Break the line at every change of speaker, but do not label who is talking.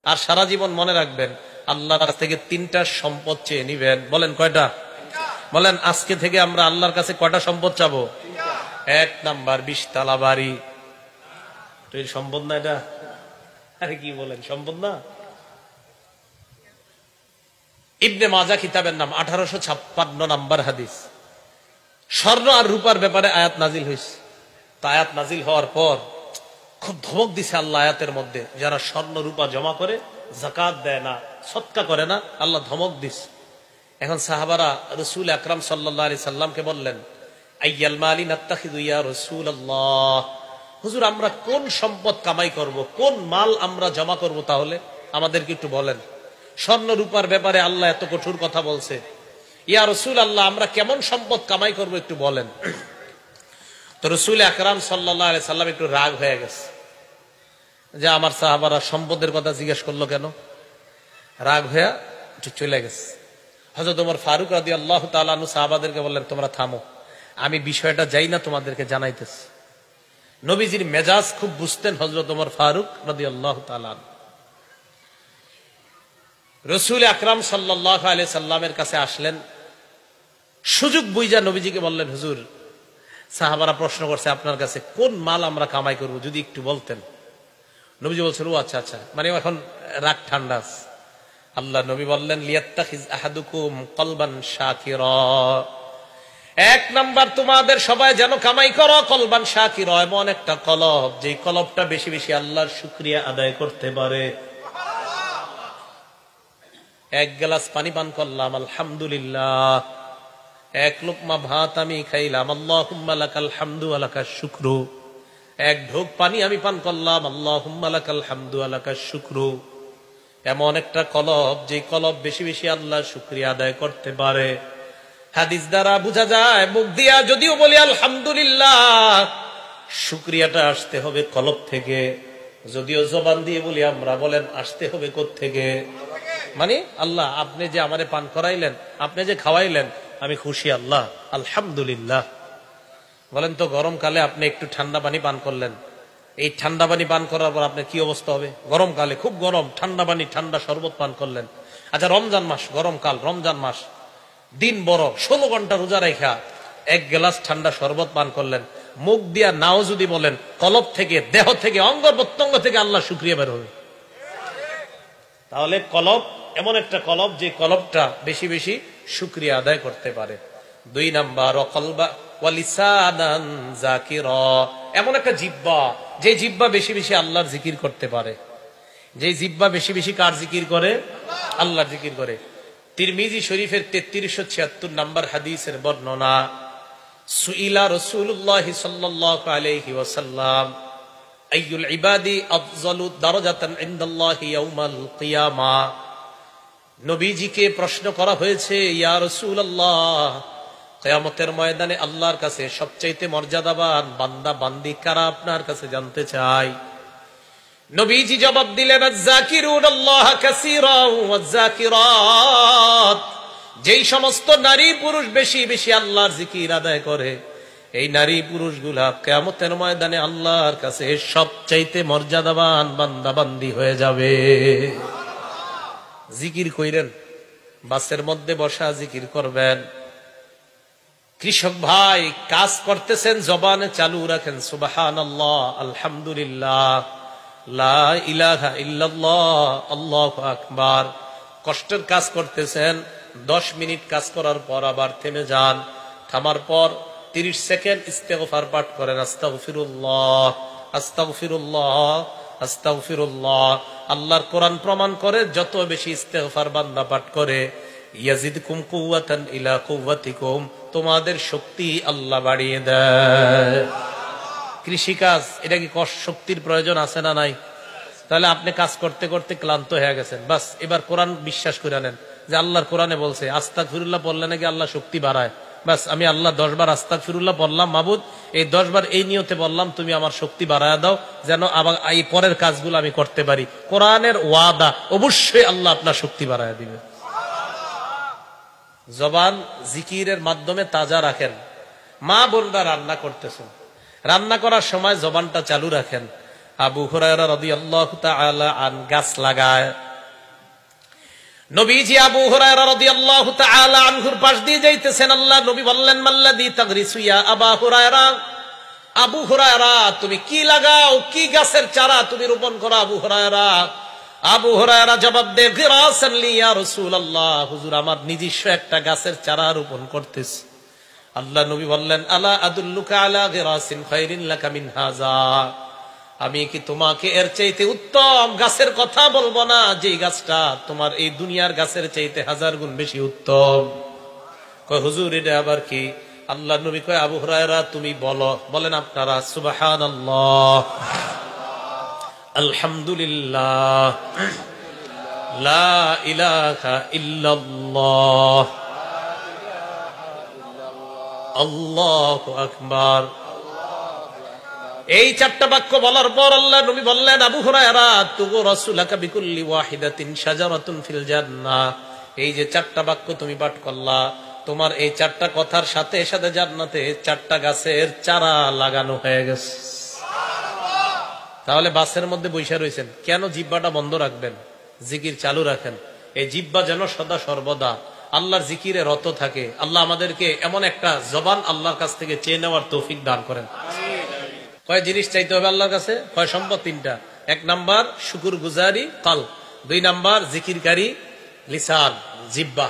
আর সারা জীবন মনে রাখবেন, আল্লাহর কাছ থেকে 3টা সম্পদ চেয়ে নিবেন। বলেন কয়টা? বলেন আজকে থেকে আমরা আল্লাহর কাছে কয়টা সম্পদ চাবো? 1 নাম্বার 20 তলা বাড়ি। তো এর সম্পদ না এটা? আরে কি বলেন, সম্পদ না? ইবনে মাজাহ কিতাবের নাম, 1856 নাম্বার হাদিস। স্বর্ণ আর রূপার ব্যাপারে আয়াত নাজিল হয়েছে। তা আয়াত নাজিল হওয়ার পর খুব ধমক দিছে আল্লাহ আয়াতের মধ্যে, যারা স্বর্ণ রূপা জমা করে, যাকাত দেয় না, সদকা করে না, আল্লাহ ধমক দিছে। এখন সাহাবারা রাসূল আকরাম সাল্লাল্লাহু আলাইহি সাল্লামকে বললেন, আইয়াল মালি নাত্তাখিযু ইয়া রাসূলুল্লাহ, হুজুর আমরা কোন সম্পদ কামাই করব, কোন মাল আমরা জমা করব, তাহলে আমাদেরকে একটু বলেন। স্বর্ণ রূপার ব্যাপারে আল্লাহ এত কঠোর কথা বলছে, ইয়া রাসূলুল্লাহ আমরা কেমন সম্পদ কামাই করব একটু বলেন। তো রাসূল আকরাম সাল্লাল্লাহু আলাইহি সাল্লাম একটু রাগ হয়ে গেছে যে আমার সাহাবারা সম্পদের কথা জিজ্ঞেস করলো কেন। রাগ হয়ে একটু চলে গেছে। হযরত ওমর ফারুক রাদিয়াল্লাহু তাআলা আনহু সাহাবাদেরকে বললেন, তোমরা থামো, আমি বিষয়টা যাই না তোমাদেরকে জানাইতেছি। নবীজির মেজাজ খুব বুঝতেন হযরত ওমর ফারুক রাদিয়াল্লাহু তাআলা। রাসূল আকরাম সাল্লাল্লাহু আলাইহি সাল্লামের কাছে আসলেন, সুযোগ বুঝা নবীজিকে বললেন, হুজুর সাহাবারা প্রশ্ন করছে আপনার কাছে কোন মাল আমরা কামাই করব, যদি একটু বলতেন। নবীজি বলছেন, ও আচ্ছা আচ্ছা, মানে এখন রাগ ঠান্ডা আছে। আল্লাহ নবী বললেন, লিয়াত্তাখিজ আহাদুকুম কলবান শাকিরা, 1 নাম্বার তোমাদের সবাই যেন কামাই করো কলবান শাকিরা, এমন একটা কলব যে কলবটা বেশি বেশি আল্লাহর শুকরিয়া আদায় করতে পারে। 1 গ্লাস পানি পান করলাম, আলহামদুলিল্লাহ। 1 লোকমা ভাত আমি খাইলাম, আল্লাহুম্মা লাকাল হামদু ওয়া লাকাশ শুকরু। 1 ঢোক পানি আমি পান করলাম, আল্লাহুম্মা লাকাল হামদু ওয়া লাকাশ শুকরু। এমন একটা কলব যে কলব বেশি বেশি আল্লাহর শুকরিয়া আদায় করতে পারে। হাদিস দ্বারা বোঝা যায়, মুখ দিয়া যদিও বলি আলহামদুলিল্লাহ, শুকরিয়াটা আসতে হবে কলব থেকে। যদিও জবান দিয়ে বলি আমরা, বলেন আসতে হবে কোত্থেকে? মানে আল্লাহ আপনি যে আমারে পান করাইলেন, আপনি যে খাওয়াইলেন, আমি খুশি আল্লাহ, আলহামদুলিল্লাহ। বলেন তো গরমকালে আপনি একটু ঠান্ডা পানি পান করলেন, এই ঠান্ডা পানি পান করার পর আপনার কি অবস্থা হবে? গরমকালে খুব গরম, ঠান্ডা পানি ঠান্ডা শরবত পান করলেন। আচ্ছা রমজান মাস, গরমকাল, রমজান মাস, দিন বড়, 16 ঘন্টা রোজা রেখা 1 গ্লাস ঠান্ডা শরবত পান করলেন। মুখ দিয়া নাও যদি বলেন, কলব থেকে, দেহ থেকে, অঙ্গ প্রত্যঙ্গ থেকে আল্লাহ শুকরিয়া বের হবে। তাহলে কলব এমন একটা কলব যে কলবটা বেশি বেশি শুকরিয়া আদায় করতে পারে। 2 নাম্বার কলবা ওয়া লিসানান যাকিরা, এমন একটা জিহ্বা যে জিহ্বা বেশি বেশি আল্লাহর জিকির করতে পারে। যে জিহ্বা বেশি বেশি কার জিকির করে? আল্লাহর জিকির করে। তিরমিজি শরীফের 3376 নাম্বার হাদিসের বর্ণনা, সুইলা রাসূলুল্লাহ সাল্লাল্লাহু আলাইহি ওয়াসাল্লাম আইয়ুল ইবাদি আফযালু দারাজাতান ইনদাল্লাহি ইয়াউমাল কিয়ামা। নবীজিকে প্রশ্ন করা হয়েছে, ইয়া রাসূলুল্লাহ কিয়ামতের ময়দানে আল্লাহর কাছে সবচাইতে মর্যাদাবান বান্দা বান্দি কারা, আপনার কাছে জানতে চাই। নবীজি জবাব দিলেন, আয-যাকিরুনাল্লাহা কাসীরান ওয়াজ-যাকিরাত, যেই সমস্ত নারী পুরুষ বেশি বেশি আল্লাহর জিকির আদায় করে, এই নারী পুরুষগুলা কিয়ামতের ময়দানে আল্লাহর কাছে সবচাইতে মর্যাদাবান বান্দা বান্দি হয়ে যাবে। জিকির কইরেন, বাসের মধ্যে বসা জিকির করবেন। কৃষক ভাই কাজ করতেছেন, জবানে চালু রাখেন সুবহানাল্লাহ, আলহামদুলিল্লাহ, লা ইলাহা ইল্লাল্লাহ, আল্লাহু আকবার। কষ্টের কাজ করতেছেন, 10 মিনিট কাজ করার পর আবার থেমে যান, থামার পর 30 সেকেন্ড ইস্তেগফার পাঠ করেন, আস্তাগফিরুল্লাহ, আস্তাগফিরুল্লাহ, আস্তাগফিরুল্লাহ। আল্লাহর কোরআন প্রমাণ করে, যত বেশি ইস্তেগফার বান্দা পাঠ করে, ইয়াজিদকুম কুওয়াতান ইলা কুওয়াতিকুম, তোমাদের শক্তি আল্লাহ বাড়িয়ে দেয়। কৃষিকাজ, এটা কি শক্তির প্রয়োজন আছে না নাই? তাহলে আপনি কাজ করতে করতে ক্লান্ত হয়ে গেছেন, বাস এবার কোরআন বিশ্বাস করে নেন যে আল্লাহর কোরআনে বলছে আস্তাগফিরুল্লাহ পড়লে নাকি আল্লাহ শক্তি বাড়ায়। বাস আমি আল্লাহ 10 বার আস্তাগফিরুল্লাহ বললাম, মাবুদ এই 10 বার এই নিয়তে বললাম, তুমি আমার শক্তি বাড়ায় দাও, যেন আবার এই পরের কাজগুলো আমি করতে পারি। কোরআনের ওয়াদা, অবশ্যই আল্লাহ আপনার শক্তি বাড়ায় দিবে। জবান জিকিরের মাধ্যমে তাজা রাখেন। মা বোনরা রান্না করতেছেন, রান্না করার সময় জবানটা চালু রাখেন। আবু হুরায়রা রাদিয়াল্লাহু তাআলা আন গাছ লাগায়। নবীজি আবু হুরায়রা রাদিয়াল্লাহু তাআলা আনহুর পাশ দিয়ে যাইতেছেন। আল্লাহ নবী বললেন, মাল্লাযী তাগরিসু ইয়া আবা হুরায়রা, আবু হুরায়রা তুমি কি লাগাও, কি গাছের চারা তুমি রোপণ করো আবু হুরায়রা? আবু হুরায়রা জবাব দেয়, গিরাসান লি ইয়া রাসূলুল্লাহ, হুজুর আমার নিজস্ব একটা গাছের চারা রোপণ করতেছি। আল্লাহ নবী বললেন, আলা আদুল্লুকা আলা গিরাসিন খায়রিন লাকা মিন হাযা, আমি কি তোমাকে এর চাইতে উত্তম গাছের কথা বলবো না, যে গাছটা তোমার এই দুনিয়ার গাছের চাইতে 1000 গুণ বেশি উত্তম? কয় হুজুর এটা আবার কি? আল্লাহ নবী কয়, আবু হুরায়রা তুমি বলো। বলেন আপনারা সুবহানাল্লাহ, আলহামদুলিল্লাহ, লা ইলাহা ইল্লাল্লাহ, আল্লাহু আকবার। এই চারটা বাক্য বলার পর আল্লাহ নবী বললেন, আবু হুরায়রা তুগু রাসূলাকা বিকুল্লি ওয়াহিদাতিন শাজারাতুন ফিল জান্নাহ, এই যে চারটা বাক্য তুমি পাঠ করলা, তোমার এই চারটা কথার সাথে সাথে জান্নাতে 4টা গাছের চারা লাগানো হয়ে গেছে। তাহলে বাসের মধ্যে বৈশা রয়েছেন কেন? জিহ্বাটা বন্ধ রাখবেন, জিকির চালু রাখেন। এই জিহ্বা যেন সদা সর্বদা আল্লাহর জিকিরে রত থাকে। আল্লাহ আমাদেরকে এমন একটা জবান আল্লাহর কাছ থেকে চেয়ে নেওয়ার তৌফিক দান করেন। কয় জিনিস চাইতে হবে আল্লাহর কাছে? কয় সম্পদ 3টা। 1 নাম্বার শুকুর গুজারি কাল, 2 নাম্বার জিকিরকারী লিসান জিহ্বা,